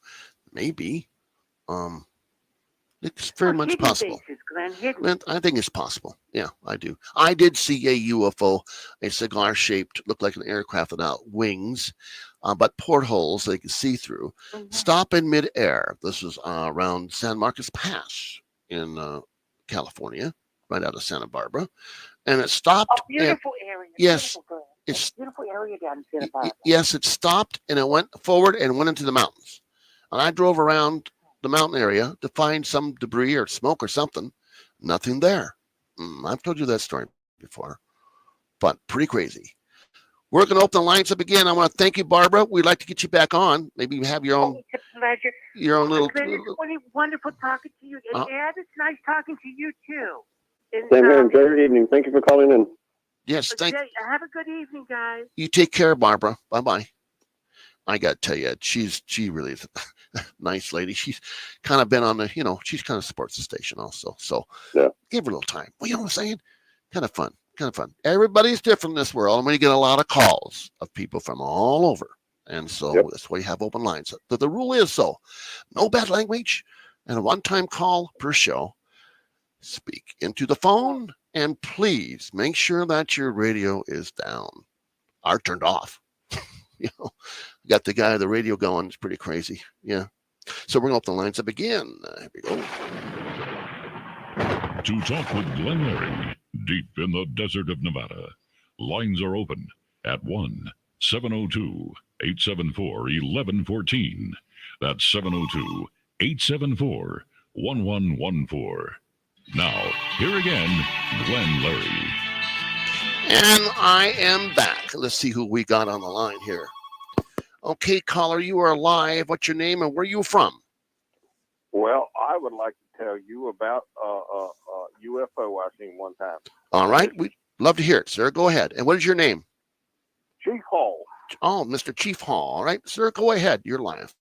Maybe. It's very much possible. Bases, Glenn, I think it's possible. Yeah, I do. I did see a UFO, a cigar-shaped, looked like an aircraft without wings, but portholes they could see through. Stop in midair. This was around San Marcos Pass in California, right out of Santa Barbara, and it stopped. A beautiful area. Yes, it's a beautiful area down in Santa Barbara. Yes, it stopped and it went forward and went into the mountains, and I drove around the mountain area to find some debris or smoke or something. Nothing there. I've told you that story before, but pretty crazy. We're going to open the lines up again. I want to thank you, Barbara. We'd like to get you back on. Maybe you have your own. It's a pleasure. Your own little. It's wonderful talking to you. And Ed, it's nice talking to you too. And, Same here. Enjoy your evening. Thank you for calling in. Yes, thank you. Have a good evening, guys. You take care, Barbara. Bye-bye. I got to tell you, she really is a nice lady. She's kind of been on the, she's kind of supports the station also. So yeah, give her a little time. Well, you know what I'm saying? Kind of fun. Everybody's different in this world. And we get a lot of calls of people from all over. And so that's why you have open lines. But the rule is no bad language and a one-time call per show. Speak into the phone and please make sure that your radio is down or turned off. Got the guy of the radio going. It's pretty crazy. Yeah. So we're going to open the lines up again. Here we go. To talk with Glenn Larry, deep in the desert of Nevada, lines are open at 1-702-874-1114. That's 702-874-1114. Now, here again, Glenn Larry. And I am back. Let's see who we got on the line here. Okay, caller, you are live. What's your name and where are you from? Well, I would like to tell you about a UFO I seen one time. All right. We'd love to hear it, sir. Go ahead. And what is your name? Chief Hall. Oh, Mr. Chief Hall. All right, sir, go ahead. You're live.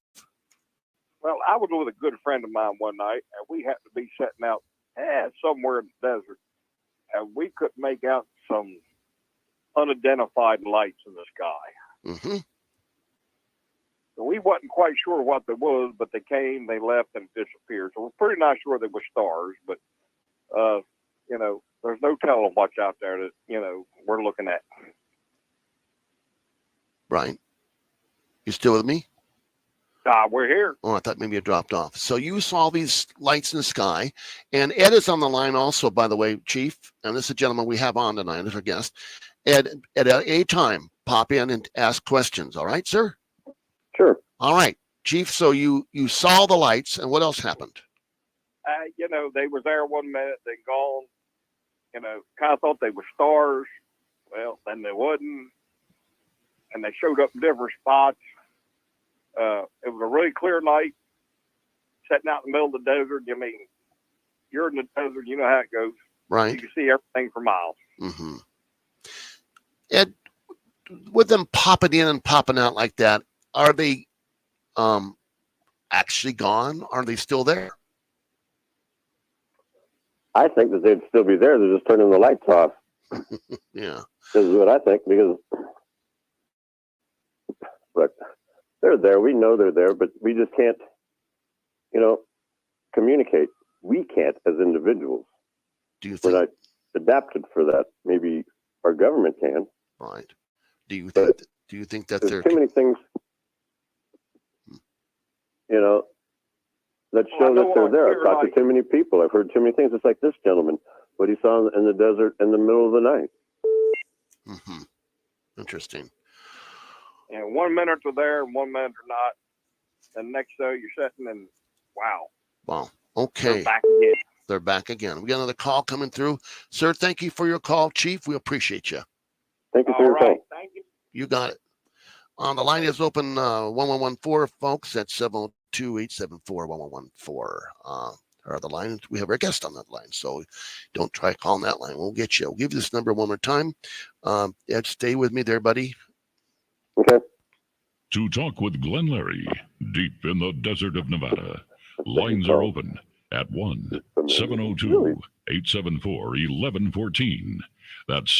Well, I was with a good friend of mine one night, and we happened to be sitting out somewhere in the desert, and we couldn't make out some unidentified lights in the sky. Mm-hmm. So we wasn't quite sure what they was, but they came, they left, and disappeared. So we're pretty not sure they were stars, but there's no telling what's out there that we're looking at. Right. You still with me? We're here. Oh, I thought maybe it dropped off. So you saw these lights in the sky, and Ed is on the line also, by the way, Chief. And this is a gentleman we have on tonight as our guest. Ed, at a time, pop in and ask questions. All right, sir? Sure. All right, Chief. So you saw the lights, and what else happened? They were there 1 minute, then gone. Kind of thought they were stars. Well, then they wasn't. And they showed up in different spots. It was a really clear night, sitting out in the middle of the desert. I mean, you're in the desert, you know how it goes. Right. You can see everything for miles. Mm-hmm. Ed, with them popping in and popping out like that, are they actually gone? Are they still there? I think that they'd still be there. They're just turning the lights off. Yeah. This is what I think, but they're there. We know they're there, but we just can't, communicate. We can't as individuals. We're not adapted for that. Maybe our government can. Right. Do you think that there's too many things, that show that they're there. I've talked to too many people. I've heard too many things. It's like this gentleman. what he saw in the desert in the middle of the night. Mm-hmm. Interesting. And 1 minute they're there and 1 minute they're not. And next show you're sitting and wow. Wow. Okay. They're back again. They're back again. We got another call coming through. Sir, thank you for your call, Chief. We appreciate you. Thank you for your call. Thank you. You got it. The line is open 1114, folks. That's 702-874-1114. Or the line, we have our guest on that line, so don't try calling that line. We'll get you. We'll give you this number one more time. Ed, stay with me there, buddy. Okay. To talk with Glenn Larry, deep in the desert of Nevada, lines are open at 1-702-874-1114. That's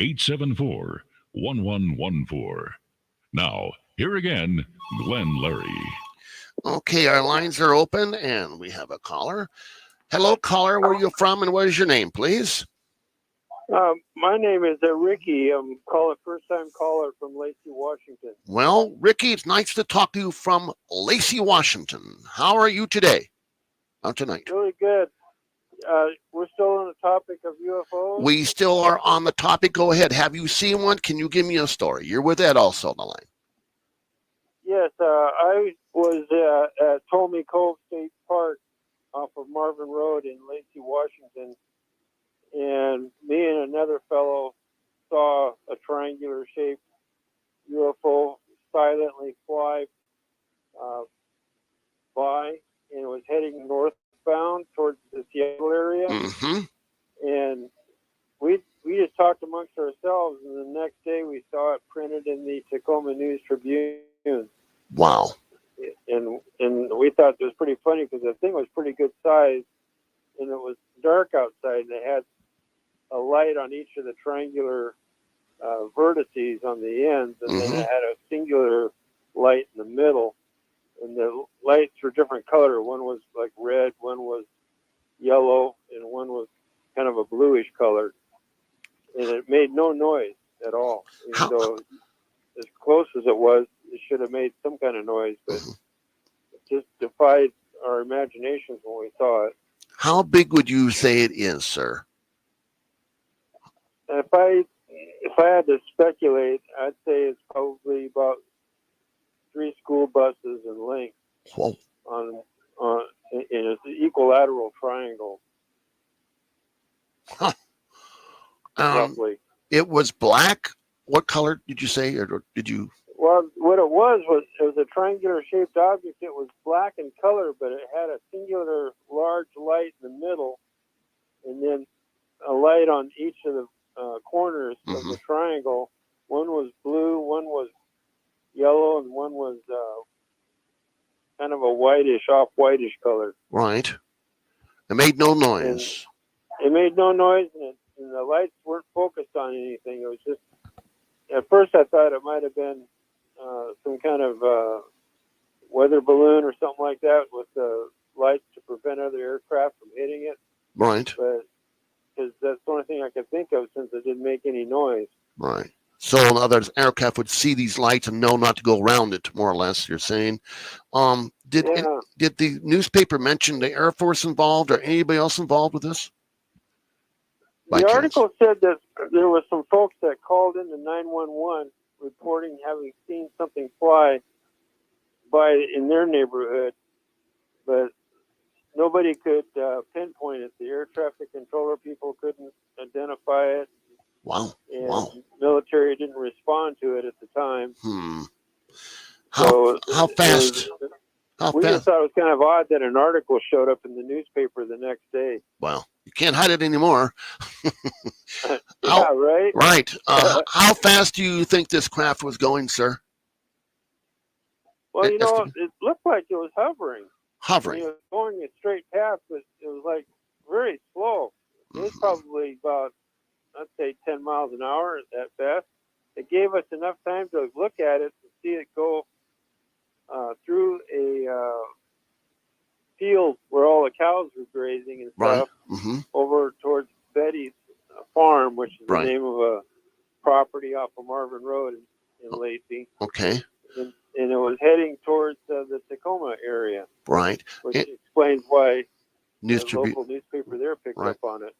702-874-1114. Now, here again, Glenn Larry. Okay, our lines are open, and we have a caller. Hello, caller. Where are you from, and what is your name, please? My name is Ricky. I'm first-time caller from Lacey, Washington. Well, Ricky, it's nice to talk to you from Lacey, Washington. How are you today? How tonight? Really good. We're still on the topic of UFOs. We still are on the topic. Go ahead. Have you seen one? Can you give me a story? You're with Ed also on the line. Yes, I was at Tolmy Cove State Park off of Marvin Road in Lacey, Washington, and me and another fellow saw a triangular-shaped UFO silently fly by, and it was heading northbound towards the Seattle area. Mm-hmm. And we just talked amongst ourselves, and the next day we saw it printed in the Tacoma News Tribune. Wow. And we thought it was pretty funny because the thing was pretty good size, and it was dark outside, and it had a light on each of the triangular vertices on the ends, and then it had a singular light in the middle, and the lights were different color. One was like red, one was yellow, and one was kind of a bluish color, and it made no noise at all. Even though as close as it was, it should have made some kind of noise, but it just defied our imaginations when we saw it. How big would you say it is, sir? If I had to speculate, I'd say it's probably about 3 school buses in length. Whoa. In an equilateral triangle. Huh. Roughly. It was black. What color did you say, or did you? Well, what it was a triangular-shaped object. It was black in color, but it had a singular large light in the middle, and then a light on each of the corners of the triangle. One was blue, one was yellow, and one was kind of a off-whitish color. Right. It made no noise. And it made no noise, and the lights weren't focused on anything. It was just, at first I thought it might have been some kind of weather balloon or something like that with lights to prevent other aircraft from hitting it. Right. But because that's the only thing I could think of since it didn't make any noise. Right. So others aircraft would see these lights and know not to go around it, more or less, you're saying. Did the newspaper mention the Air Force involved or anybody else involved with this? The article said that there was some folks that called into 911 reporting having seen something fly by in their neighborhood, but nobody could pinpoint it. The air traffic controller people couldn't identify it. Wow. And military didn't respond to it at the time. How fast? We just thought it was kind of odd that an article showed up in the newspaper the next day. Well, you can't hide it anymore. Right? Right. How fast do you think this craft was going, sir? Well, it looked like it was hovering. Hovering. It was going a straight path, but it was like very slow. It was probably about, I'd say, 10 miles an hour at best. It gave us enough time to look at it and see it go through a field where all the cows were grazing and stuff, over towards Betty's farm, which is the name of a property off of Marvin Road in Lacey. Okay. And it was heading towards the Tacoma area. Right. Which explains why local newspaper there picked up on it.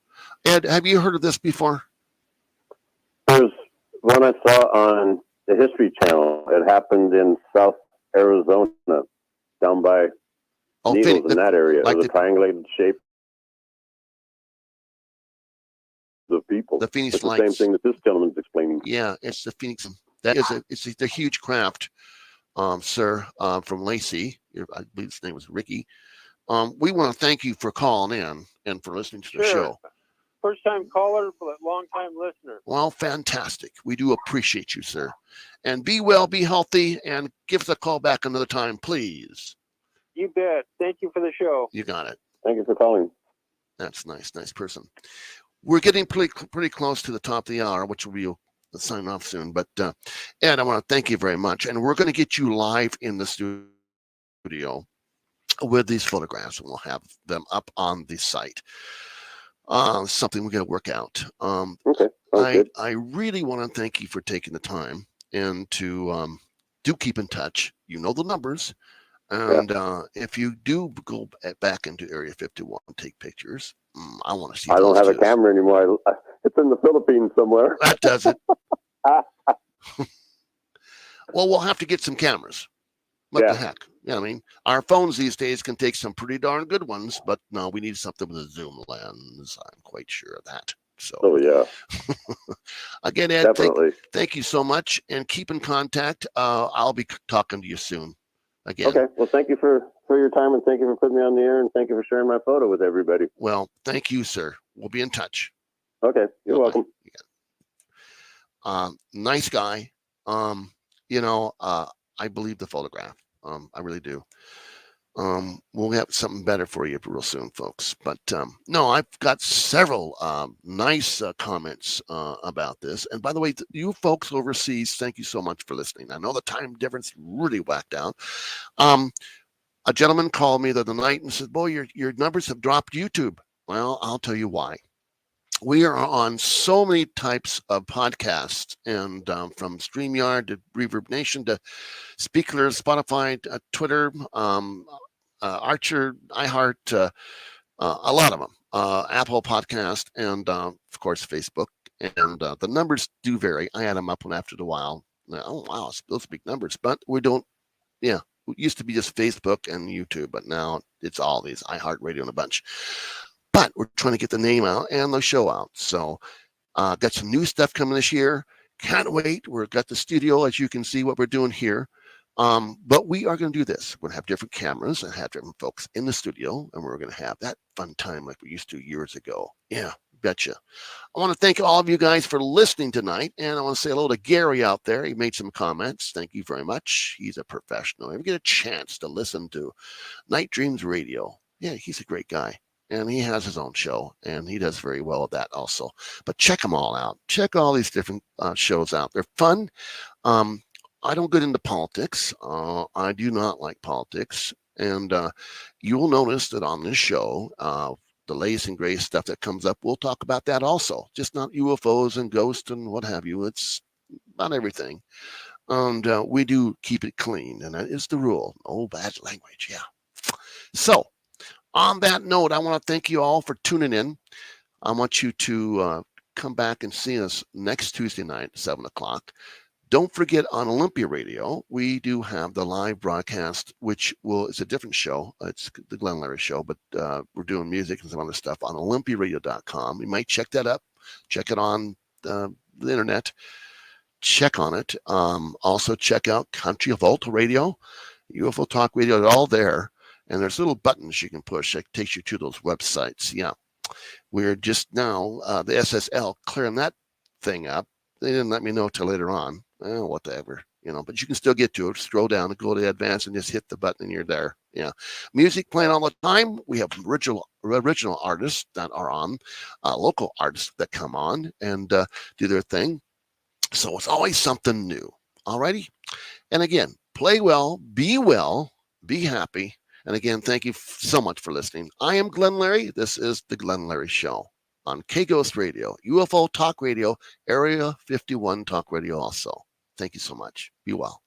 Ed, have you heard of this before? There's one I saw on the History Channel. It happened in South Arizona, down by Needles in that area. It was a triangulated shape of people. The Phoenix it's the Lights. same thing that this gentleman's explaining. Yeah, it's the Phoenix. That is it's a huge craft, sir, from Lacey. I believe his name was Ricky. We want to thank you for calling in and for listening to the show. First time caller, but long time listener. Well, fantastic. We do appreciate you, sir. And be well, be healthy, and give us a call back another time, please. You bet. Thank you for the show. You got it. Thank you for calling. That's nice. Nice person. We're getting pretty close to the top of the hour, which will be a sign off soon. But Ed, I want to thank you very much. And we're going to get you live in the studio with these photographs, and we'll have them up on the site. Something we're going to work out. Okay. I really want to thank you for taking the time and to do keep in touch. You know the numbers. And if you do go back into Area 51 and take pictures, I want to see. I don't have a camera anymore. It's in the Philippines somewhere. That does it. Well, we'll have to get some cameras. What the heck? Yeah, I mean, our phones these days can take some pretty darn good ones, but no, we need something with a zoom lens. I'm quite sure of that. So, yeah. Again, Ed, thank you so much, and keep in contact. I'll be talking to you soon. Again. Okay. Well, thank you for your time, and thank you for putting me on the air, and thank you for sharing my photo with everybody. Well, thank you, sir. We'll be in touch. Okay. You're welcome. Nice guy. I believe the photograph. I really do. We'll have something better for you real soon, folks. But no, I've got several nice comments about this. And by the way, you folks overseas, thank you so much for listening. I know the time difference really whacked out. A gentleman called me the other night and said, boy, your numbers have dropped YouTube. Well, I'll tell you why. We are on so many types of podcasts, and from StreamYard to Reverb Nation to Speaker, Spotify, Twitter, Archer, iHeart, a lot of them, Apple Podcast, and of course Facebook. And the numbers do vary. I add them up one after a while. Oh wow, those big numbers. But we don't. Yeah, it used to be just Facebook and YouTube, but now it's all these iHeartRadio and a bunch. But we're trying to get the name out and the show out. So got some new stuff coming this year. Can't wait. We've got the studio, as you can see what we're doing here. But we are going to do this. We're going to have different cameras and have different folks in the studio. And we're going to have that fun time like we used to years ago. Yeah, betcha. I want to thank all of you guys for listening tonight. And I want to say hello to Gary out there. He made some comments. Thank you very much. He's a professional. If you get a chance to listen to Night Dreams Radio, yeah, he's a great guy. And he has his own show, and he does very well at that also. But check them all out. Check all these different shows out. They're fun. I don't get into politics. I do not like politics. And you will notice that on this show, the latest and greatest stuff that comes up, we'll talk about that also. Just not UFOs and ghosts and what have you. It's not everything. And we do keep it clean, and that is the rule. No bad language, yeah. So, on that note, I want to thank you all for tuning in. I want you to come back and see us next Tuesday night at 7 o'clock. Don't forget, on Olympia Radio, we do have the live broadcast, which it's a different show. It's the Glenn Larry Show, but we're doing music and some other stuff on olympiaradio.com. You might check that up. Check it on the internet. Check on it. Also, check out Country of Volta Radio, UFO Talk Radio. They're all there. And there's little buttons you can push that takes you to those websites. Yeah. We're just now, the SSL, clearing that thing up. They didn't let me know till later on. Whatever, but you can still get to it. Scroll down and go to advanced and just hit the button and you're there. Yeah. Music playing all the time. We have original artists that are on, local artists that come on and do their thing. So it's always something new. All righty. And again, play well, be happy. And again, thank you so much for listening. I am Glenn Larry. This is the Glenn Larry Show on K-Ghost Radio, UFO Talk Radio, Area 51 Talk Radio also. Thank you so much. Be well.